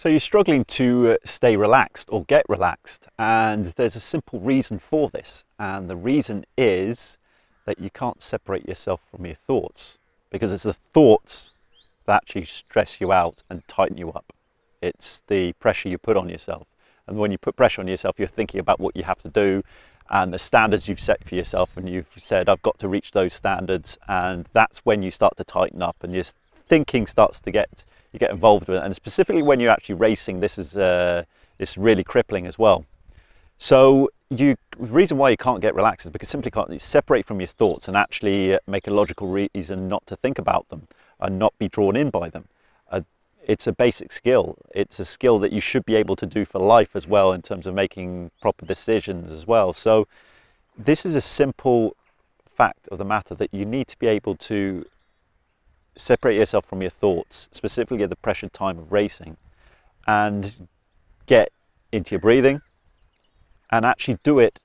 So you're struggling to stay relaxed or get relaxed, and there's a simple reason for this, and the reason is that you can't separate yourself from your thoughts, because it's the thoughts that actually stress you out and tighten you up. It's the pressure you put on yourself, and when you put pressure on yourself, you're thinking about what you have to do and the standards you've set for yourself, and you've said, I've got to reach those standards, and that's when you start to tighten up and your thinking starts to you get involved with it. And specifically when you're actually racing, this is really crippling as well. So the reason why you can't get relaxed is because simply can't separate from your thoughts and actually make a logical reason not to think about them and not be drawn in by them. It's a basic skill. It's a skill that you should be able to do for life as well, in terms of making proper decisions as well. So this is a simple fact of the matter, that you need to be able to separate yourself from your thoughts, specifically at the pressured time of racing, and get into your breathing and actually do it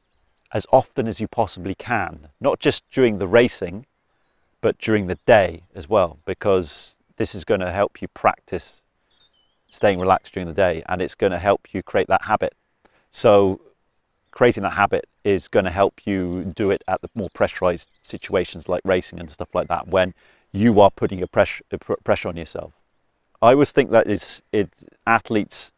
as often as you possibly can, not just during the racing but during the day as well, because this is going to help you practice staying relaxed during the day, and it's going to help you create that habit. So creating that habit is going to help you do it at the more pressurized situations like racing and stuff like that, when you are putting a pressure on yourself. I always think that athletes,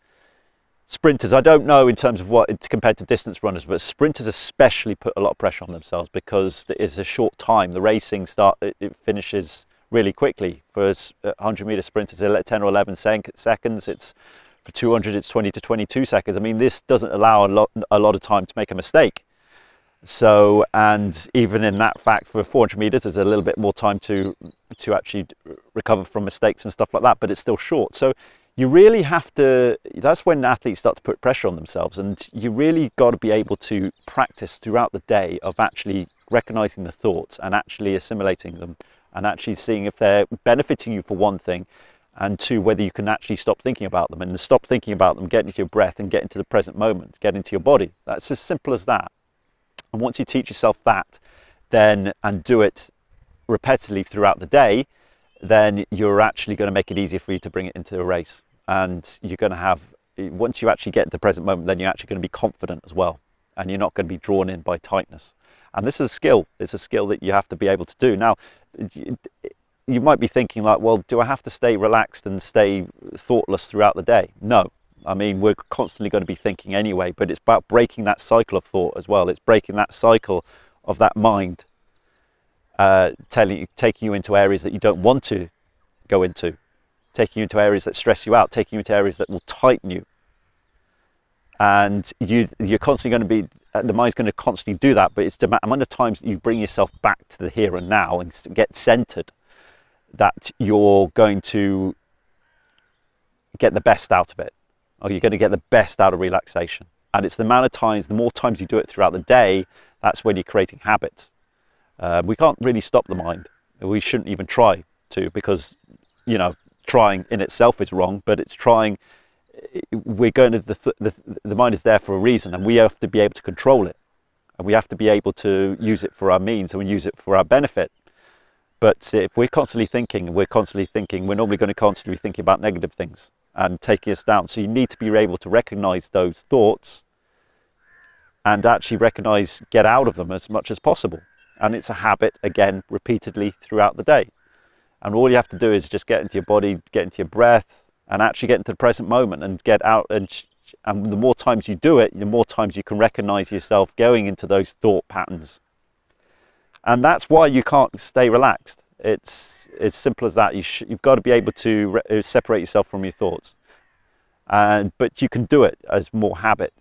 sprinters, I don't know in terms of what it's compared to distance runners, but sprinters especially put a lot of pressure on themselves, because it's a short time. The racing it finishes really quickly. For 100-meter sprinters, 10 or 11 seconds. It's for 200, it's 20 to 22 seconds. I mean, this doesn't allow a lot of time to make a mistake. So, and even in that fact, for 400 meters, there's a little bit more time to actually recover from mistakes and stuff like that, but it's still short. So you really have to, that's when athletes start to put pressure on themselves, and you really got to be able to practice throughout the day of actually recognizing the thoughts and actually assimilating them, and actually seeing if they're benefiting you for one thing, and two, whether you can actually stop thinking about them, and stop thinking about them, get into your breath and get into the present moment, get into your body. That's as simple as that. And once you teach yourself that, then, and do it repetitively throughout the day, then you're actually going to make it easier for you to bring it into a race. And you're going to have, once you actually get into the present moment, then you're actually going to be confident as well. And you're not going to be drawn in by tightness. And this is a skill. It's a skill that you have to be able to do. Now, you might be thinking like, well, do I have to stay relaxed and stay thoughtless throughout the day? No. I mean, we're constantly going to be thinking anyway, but it's about breaking that cycle of thought as well. It's breaking that cycle of that mind, taking you into areas that you don't want to go into, taking you into areas that stress you out, taking you into areas that will tighten you. And you're constantly going to be, the mind's going to constantly do that, but it's the amount of times that you bring yourself back to the here and now and get centered, that you're going to get the best out of it. Or you're going to get the best out of relaxation. And it's the amount of times, the more times you do it throughout the day, that's when you're creating habits. We can't really stop the mind. We shouldn't even try to, because, you know, trying in itself is wrong, but it's trying, we're going to, the mind is there for a reason, and we have to be able to control it. And we have to be able to use it for our means, and we use it for our benefit. But if we're constantly thinking, we're normally going to constantly be thinking about negative things and taking us down. So you need to be able to recognize those thoughts and actually get out of them as much as possible. And it's a habit, again, repeatedly throughout the day. And all you have to do is just get into your body, get into your breath, and actually get into the present moment and get out. And the more times you do it, the more times you can recognize yourself going into those thought patterns. And that's why you can't stay relaxed. It's as simple as that. You've got to be able to separate yourself from your thoughts. But you can do it as more habit.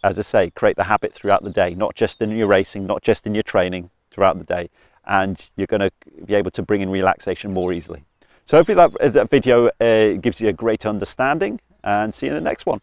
As I say, create the habit throughout the day, not just in your racing, not just in your training, throughout the day. And you're going to be able to bring in relaxation more easily. So hopefully that video gives you a great understanding, and see you in the next one.